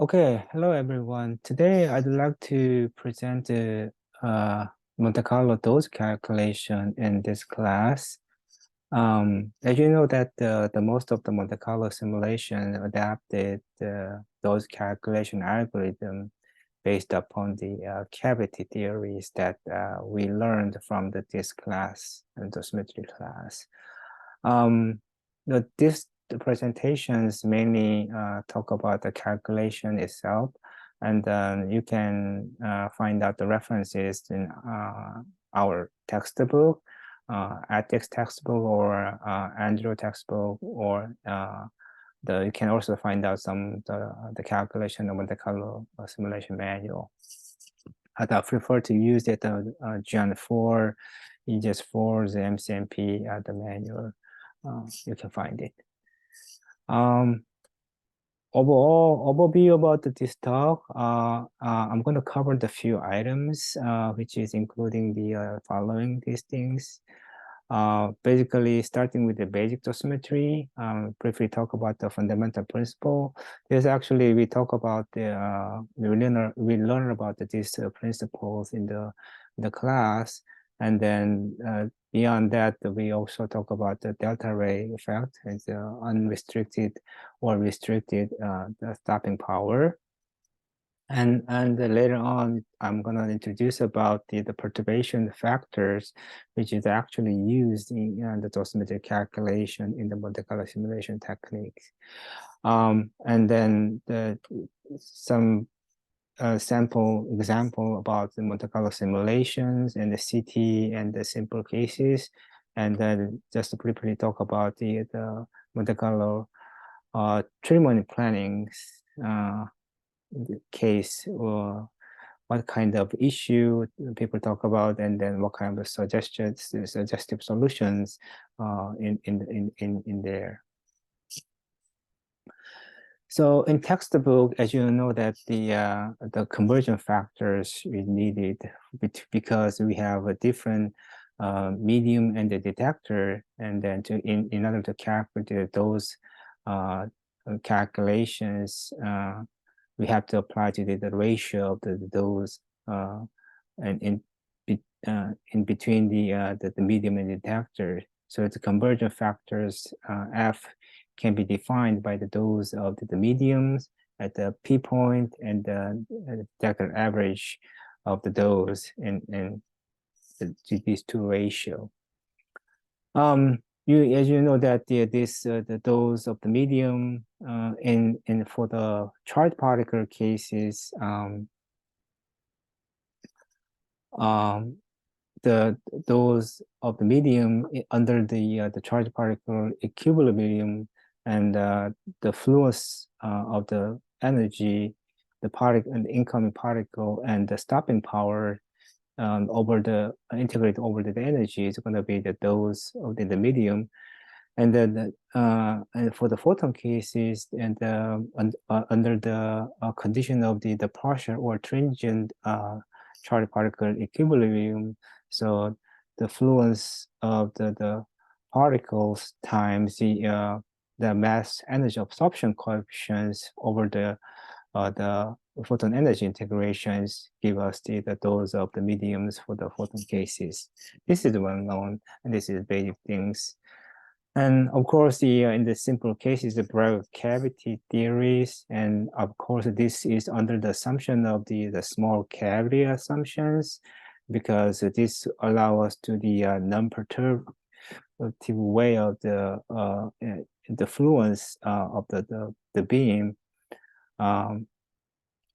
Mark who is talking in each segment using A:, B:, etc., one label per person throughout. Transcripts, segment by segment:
A: Okay, hello everyone. Today I'd like to present the Monte Carlo dose calculation in this class. As you know that the most of the Monte Carlo simulation adapted dose calculation algorithm based upon the cavity theories that we learned from this class and dosimetry class. Um, the presentations mainly talk about the calculation itself, and you can find out the references in our textbook, ethics textbook, or Andrew textbook, or you can also find out the calculation of Monte Carlo simulation manual. I'd prefer to use it Gen 4, EGS4, the MCMP, the manual. You can find it. Overall overview about this talk, I'm going to cover the few items, which is including the following these things. Basically, starting with the basic dosimetry, briefly talk about the fundamental principle. There's actually, we talk about we learn about these principles in the class, and then beyond that, we also talk about the delta ray effect and the unrestricted or restricted the stopping power. And later on, I'm going to introduce about the perturbation factors, which is actually used in the dosimetry calculation in the Monte Carlo simulation techniques. And then some sample example about the Monte Carlo simulations and the CT and the simple cases. And then just to briefly talk about the Monte Carlo treatment planning case, or what kind of issue people talk about, and then what kind of suggestive solutions in there. So in textbook, as you know, that the conversion factors is needed because we have a different medium and the detector, and then in order to calculate those calculations, we have to apply to the ratio of the dose and in between the medium and detector. So the conversion factors F can be defined by the dose of the mediums at the P point and the detector average of the dose in these two ratio. As you know that the dose of the medium in for the charged particle cases, the dose of the medium under the charged particle equilibrium, and the fluence of the energy, the particle and the incoming particle, and the stopping power over the integrate over the energy is going to be the dose of the medium. And then and for the photon cases, and under the condition of the partial or transient charged particle equilibrium, so the fluence of the particles times the mass energy absorption coefficients over the photon energy integrations give us the dose of the mediums for the photon cases. This is well known, and this is basic things. And of course, in the simple cases, the broad cavity theories, and of course, this is under the assumption of the small cavity assumptions, because this allows us to the non-perturbative way of the fluence of the beam.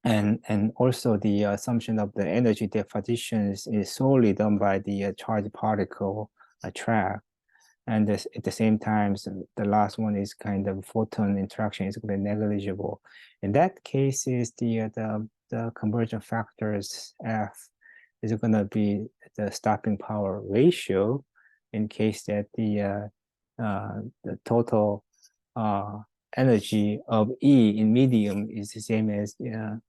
A: And also the assumption of the energy depositions is solely done by the charged particle track. And this, at the same time, the last one is kind of photon interaction is going to be negligible. In that case, is the conversion factors F is going to be the stopping power ratio, in case that the total energy of E in medium is the same as the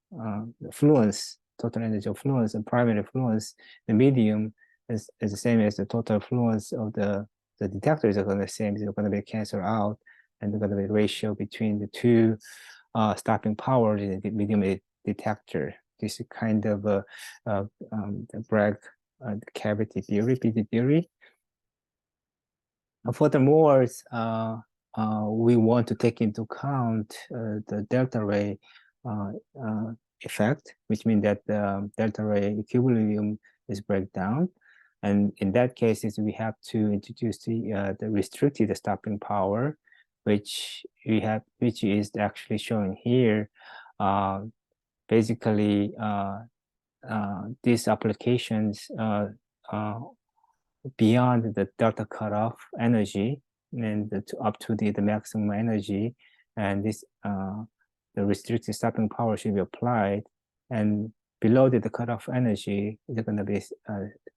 A: fluence, total energy of fluence, and primary fluence. The medium is the same as the total fluence of the detectors are going to be the same. They're going to be canceled out, and they're going to be ratio between the two stopping power in the medium detector. This is kind of the Bragg cavity theory, BD theory. Furthermore, we want to take into account the delta ray effect, which means that the delta ray equilibrium is breakdown. And in that case, we have to introduce the restricted stopping power, which is actually shown here. Basically, these applications beyond the delta cutoff energy and up to the maximum energy, and this the restricted stopping power should be applied, and below the cutoff energy is going to be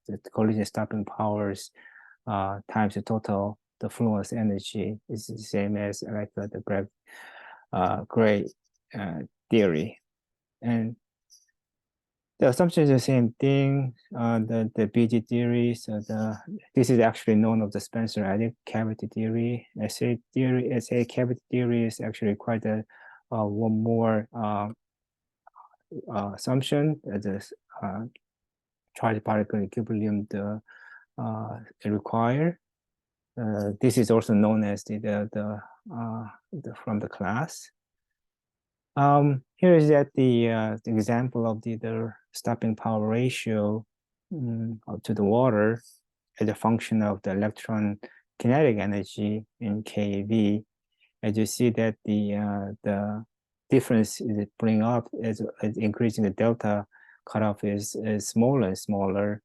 A: the collision stopping powers times the total the fluence energy is the same as like the Bragg Gray theory. And the assumption is the same thing. The BG theory. So this is actually known of the Spencer-Adic cavity theory. SA cavity theory is actually quite a one more assumption that the charge particle equilibrium require. This is also known as the from the class. Here is that the example of the stopping power ratio to the water as a function of the electron kinetic energy in keV. As you see that the difference is bring up as increasing the delta cutoff is smaller and smaller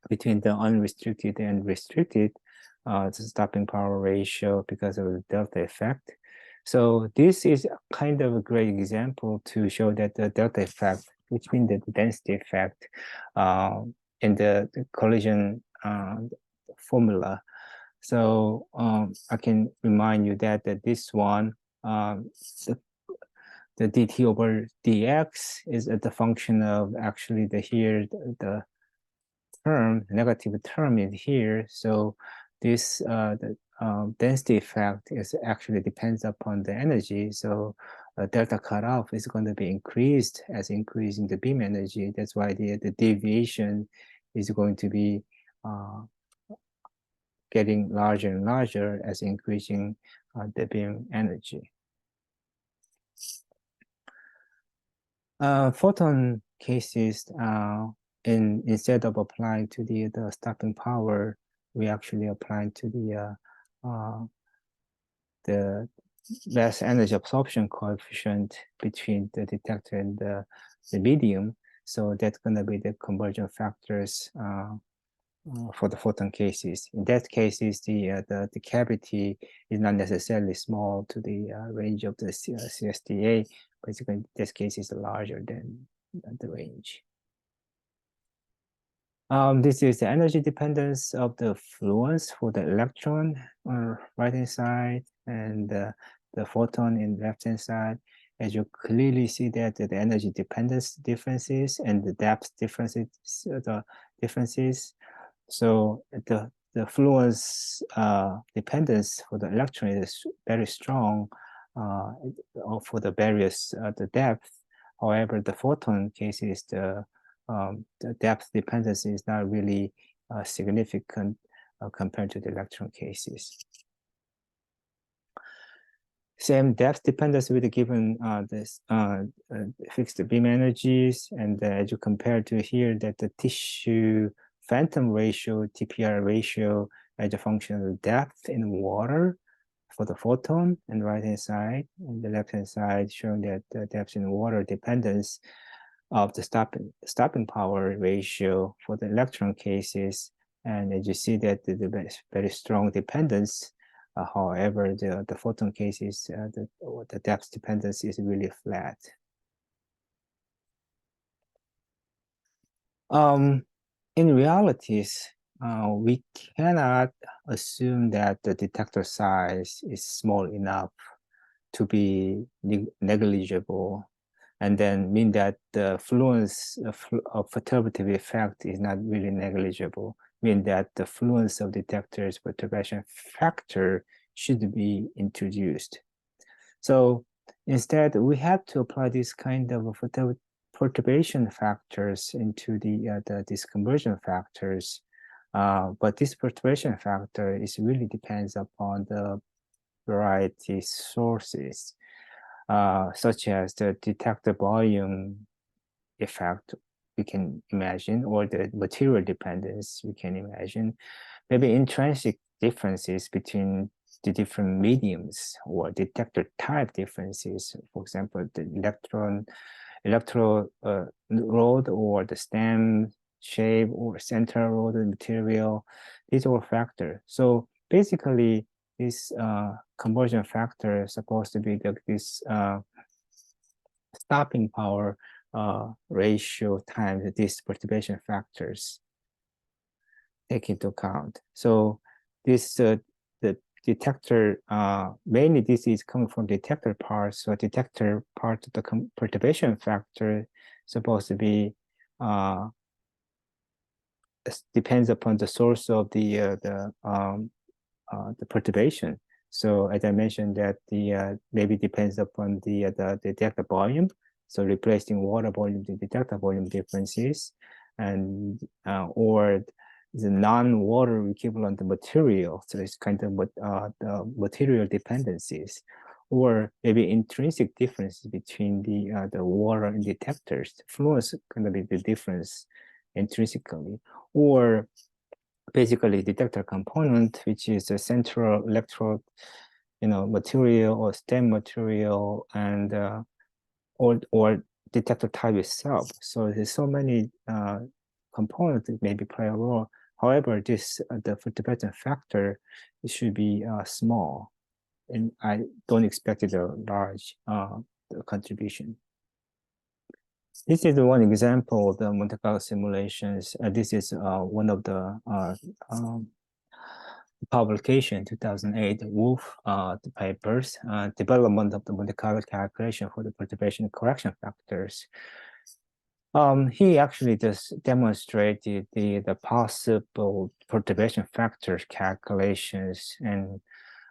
A: between the unrestricted and restricted the stopping power ratio because of the delta effect. So this is kind of a great example to show that the delta effect, which means the density effect in the collision formula. So I can remind you that this one, the dt over dx is the function of actually the term, negative term is here. So this density effect is actually depends upon the energy. So delta cutoff is going to be increased as increasing the beam energy. That's why the deviation is going to be getting larger and larger as increasing the beam energy. Photon cases, instead of applying to the stopping power, we actually apply to the less energy absorption coefficient between the detector and the medium. So that's going to be the conversion factors for the photon cases. In that case, the cavity is not necessarily small to the range of the CSDA, but in this case is larger than the range. This is the energy dependence of the fluence for the electron on right hand side and the photon in left hand side. As you clearly see that the energy dependence differences and the depth differences, So the fluence dependence for the electron is very strong for the various the depth. However, the photon case is the depth dependency is not really significant compared to the electron cases. Same depth dependence with the given this fixed beam energies, and as you compare to here, that the tissue phantom ratio, TPR ratio, as a function of the depth in water for the photon and right hand side, and the left hand side showing that the depth in water dependence of the stopping power ratio for the electron cases. And as you see that the very strong dependence. However, the photon cases, the depth dependence is really flat. In realities, we cannot assume that the detector size is small enough to be negligible, and then mean that the fluence of perturbative effect is not really negligible, mean that the fluence of detectors perturbation factor should be introduced. So instead, we have to apply this kind of perturbation factors into these conversion factors. But this perturbation factor is really depends upon the variety sources, such as the detector volume effect we can imagine, or the material dependence we can imagine, maybe intrinsic differences between the different mediums or detector type differences. For example, the electrode rod or the stem shape or central rod material, these are all factors. So basically, this conversion factor is supposed to be this stopping power ratio times these perturbation factors take into account. So this the detector, mainly this is coming from detector part. So detector part of the perturbation factor is supposed to be depends upon the source of the perturbation. So as I mentioned, that the maybe depends upon the detector volume. So replacing water volume to detector volume differences, and or the non-water equivalent material. So it's kind of the material dependencies, or maybe intrinsic differences between the water and detectors. The fluence is going to be the difference intrinsically, or basically detector component, which is a central electrode, material or stem material, and or detector type itself. So there's so many components that maybe play a role. However, the perturbation factor, it should be small, and I don't expect it a large contribution. This is one example of the Monte Carlo simulations. This is one of the publication 2008 Wolf papers, development of the Monte Carlo calculation for the perturbation correction factors. He actually just demonstrated the possible perturbation factors calculations, and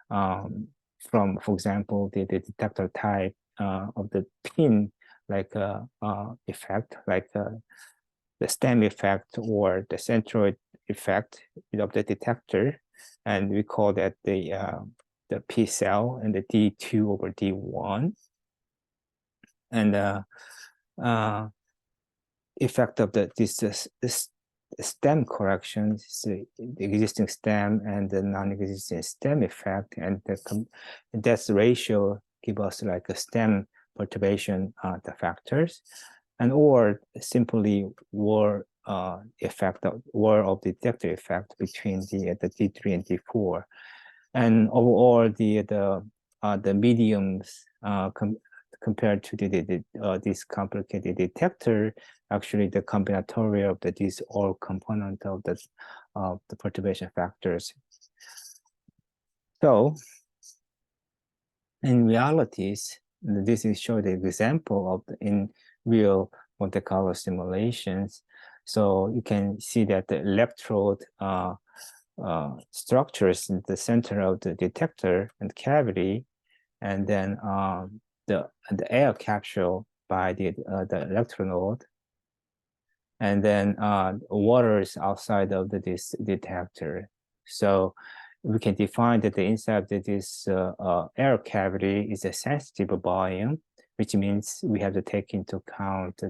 A: from, for example, the detector type of the pin, like effect, like the stem effect or the centroid effect of the detector, and we call that the P cell and the D2 over D1, and effect of this stem correction, the existing stem and the non-existing stem effect, and that's ratio give us like a stem perturbation the factors, and or simply war effect of detector effect between the D3 and D4, and overall the mediums compared to this complicated detector, actually the combinatorial of these all component of the perturbation factors. So in realities, this is showed an example of in real Monte Carlo simulations. So you can see that the electrode structures in the center of the detector and cavity, and then the air capsule by the electronode, and then water is outside of this detector. So we can define that the inside of this air cavity is a sensitive volume, which means we have to take into account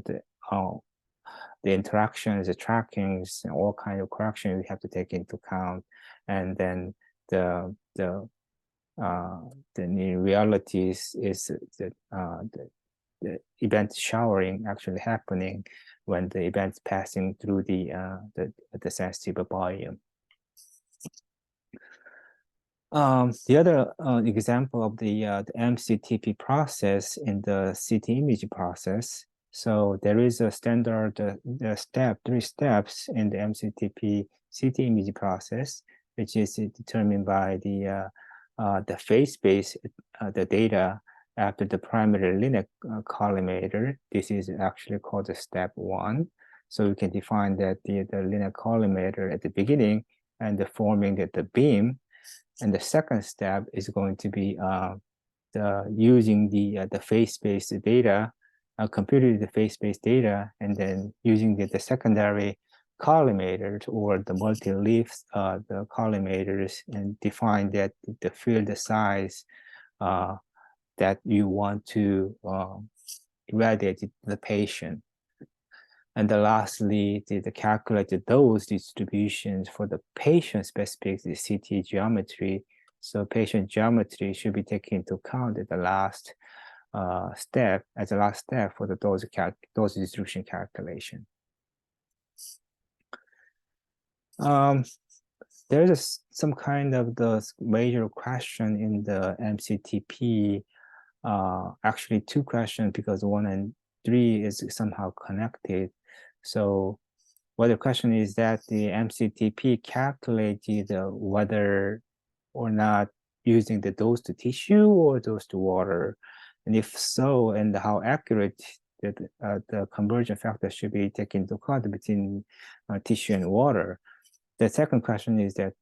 A: the interactions, the trackings, and all kinds of corrections we have to take into account, and then the realities is the event showering actually happening when the event's passing through the sensitive volume. The other example of the MCTP process in the CT image process. So there is a standard three steps in the MCTP CT image process, which is determined by the phase space, the data after the primary linear collimator. This is actually called the step 1. So we can define that the linear collimator at the beginning and forming the beam. And the second step is going to be using the phase-based data, computed the phase-based data, and then using the secondary collimators or the multi-leaf the collimators, and define that the field size that you want to irradiate the patient. And then lastly, the calculated dose distributions for the patient-specific CT geometry. So patient geometry should be taken into account at the last step, as a last step for the dose distribution calculation. There's some kind of the major question in the MCTP. Actually, two questions, because 1 and 3 is somehow connected. So what the question is that the MCTP calculated whether or not using the dose to tissue or dose to water, and if so, and how accurate the conversion factor should be taken into account between tissue and water. The second question is that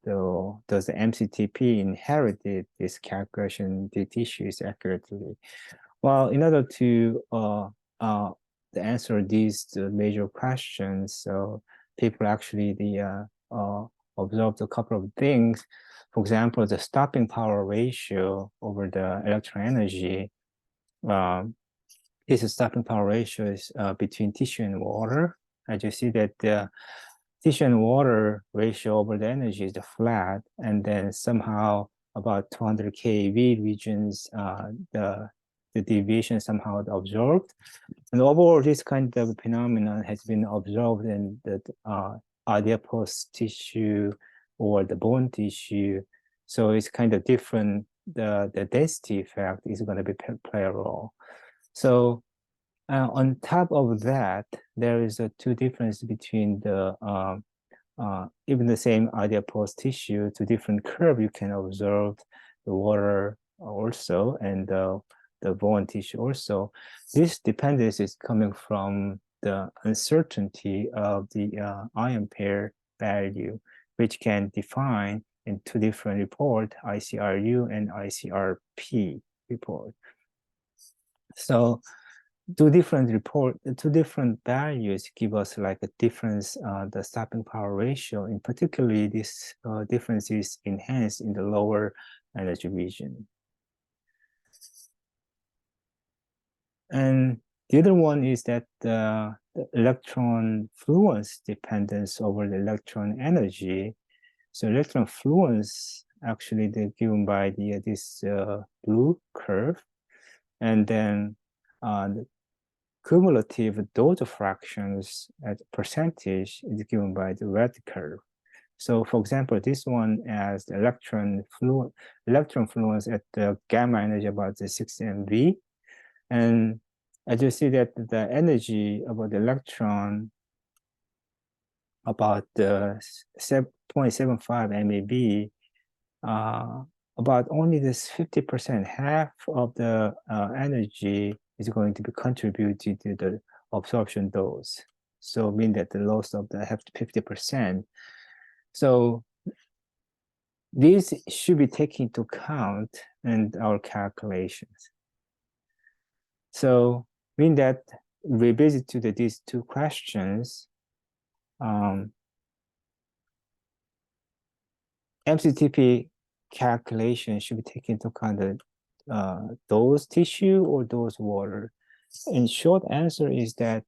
A: does the MCTP inherit this calculation the tissues accurately? Well, in order to answer these major questions, so people actually observed a couple of things. For example, the stopping power ratio over the electron energy. This stopping power ratio is between tissue and water. As you see that the tissue and water ratio over the energy is flat, and then somehow about 200 keV regions, the deviation somehow observed. And overall, this kind of phenomenon has been observed in the adipose tissue or the bone tissue. So it's kind of different. The density effect is going to play a role. So on top of that, there is two differences between the even the same adipose tissue, to different curve you can observe the water also, and the bone tissue also. This dependence is coming from the uncertainty of the ion pair value, which can define in two different reports, ICRU and ICRP report. So two different values give us like a difference, the stopping power ratio. In particularly, this difference is enhanced in the lower energy region. And the other one is that the electron fluence dependence over the electron energy. So electron fluence, actually they're given by this blue curve, and then the cumulative dose fractions as percentage is given by the red curve. So for example, this one has the electron fluence at the gamma energy about the 6 MV. And as you see that the energy about the electron about the 0.75 MeV, about only this 50%, half of the energy is going to be contributed to the absorption dose. So mean that the loss of the 50%. So these should be taken into account in our calculations. So mean that revisit to these two questions, MCTP calculation should be taken into account dose tissue or dose water. In short answer is that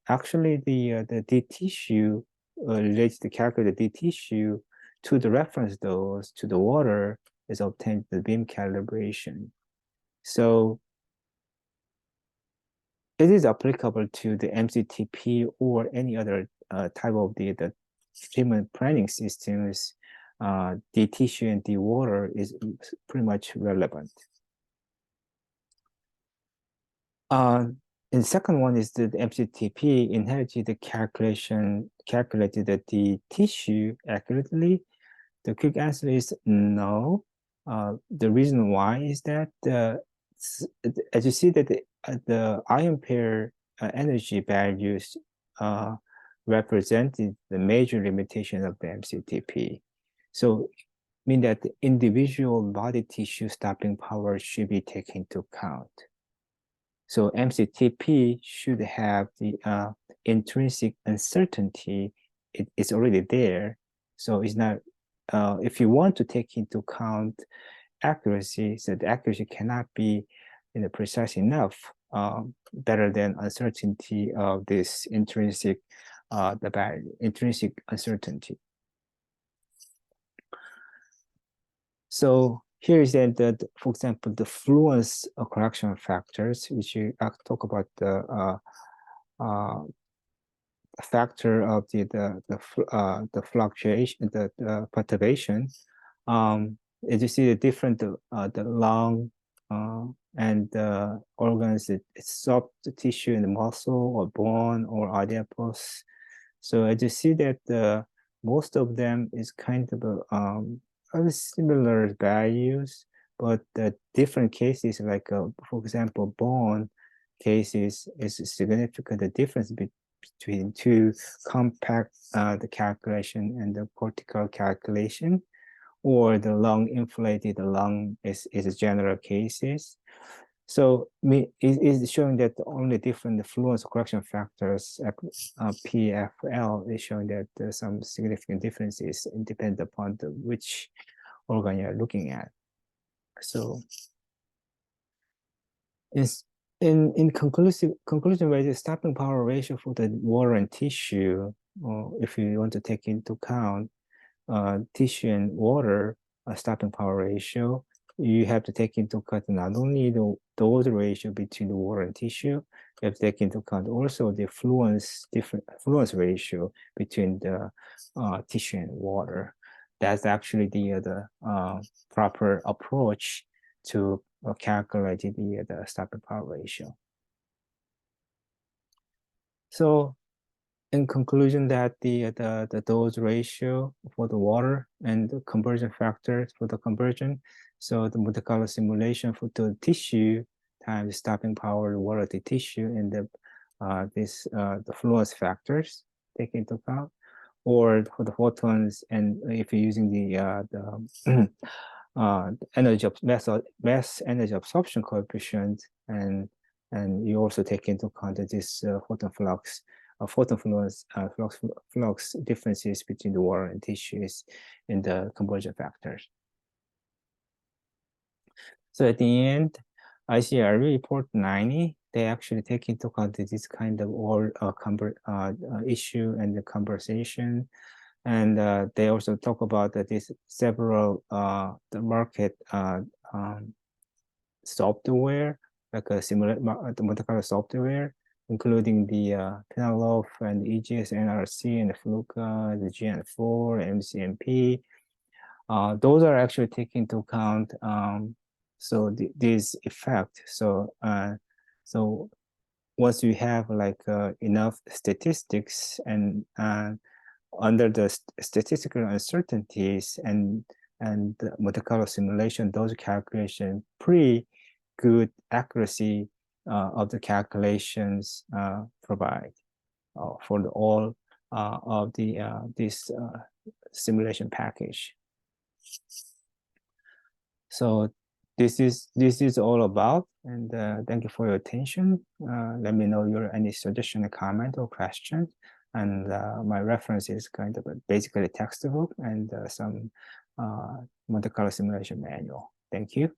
A: actually the tissue relates to calculate the tissue to the reference dose to the water is obtained the beam calibration. So it is applicable to the MCTP or any other type of the treatment planning systems. The tissue and the water is pretty much relevant. And the second one is that the MCTP inherited the calculated the tissue accurately. The quick answer is no. The reason why is that as you see that the ion pair energy values represented the major limitation of the MCTP. So mean that the individual body tissue stopping power should be taken into account. So MCTP should have the intrinsic uncertainty. It's already there. So it's not, if you want to take into account accuracy, so the accuracy cannot be precise enough, better than uncertainty of this intrinsic, intrinsic uncertainty. So here is that, for example, the fluence correction factors, which you talk about the factor of the fluctuation, the perturbation. As you see, the different the lung and the organs, it's soft tissue in the muscle or bone or adipose. So as you see that most of them is kind of similar values, but the different cases, like for example, bone cases, is a significant difference between two compact the calculation and the cortical calculation, or the lung inflated lung is a general cases. So it is showing that only different fluence correction factors, PFL, is showing that there's some significant differences depending upon which organ you're looking at. So in conclusion, the stopping power ratio for the water and tissue, or if you want to take into account tissue and water stopping power ratio, you have to take into account not only the dose ratio between the water and tissue, you have to take into account also the different fluence ratio between the tissue and water. That's actually the proper approach to calculate the stopping power ratio. So in conclusion, that the dose ratio for the water and the conversion factors for the conversion, so the Monte Carlo simulation for the tissue times stopping power water to tissue, and the fluence factors take into account, or for the photons, and if you're using the energy of mass energy absorption coefficient, and you also take into account this photon flux flux differences between the water and tissues in the conversion factors. So at the end, ICRE report 90, they actually take into account this kind of all issue and the conversation. And they also talk about that this several the market software, like a the Monte Carlo software, including the Penelope and EGS, NRC, and the Fluka, the GN4, MCMP. Those are actually taken into account. So this effect. So once you have like enough statistics and under the statistical uncertainties and the Monte Carlo simulation, those calculations pretty good accuracy of the calculations provide for all of the this simulation package. So this is all about, and thank you for your attention. Let me know your any suggestion, comment, or question. And my reference is kind of basically textbook and some Monte Carlo simulation manual. Thank you.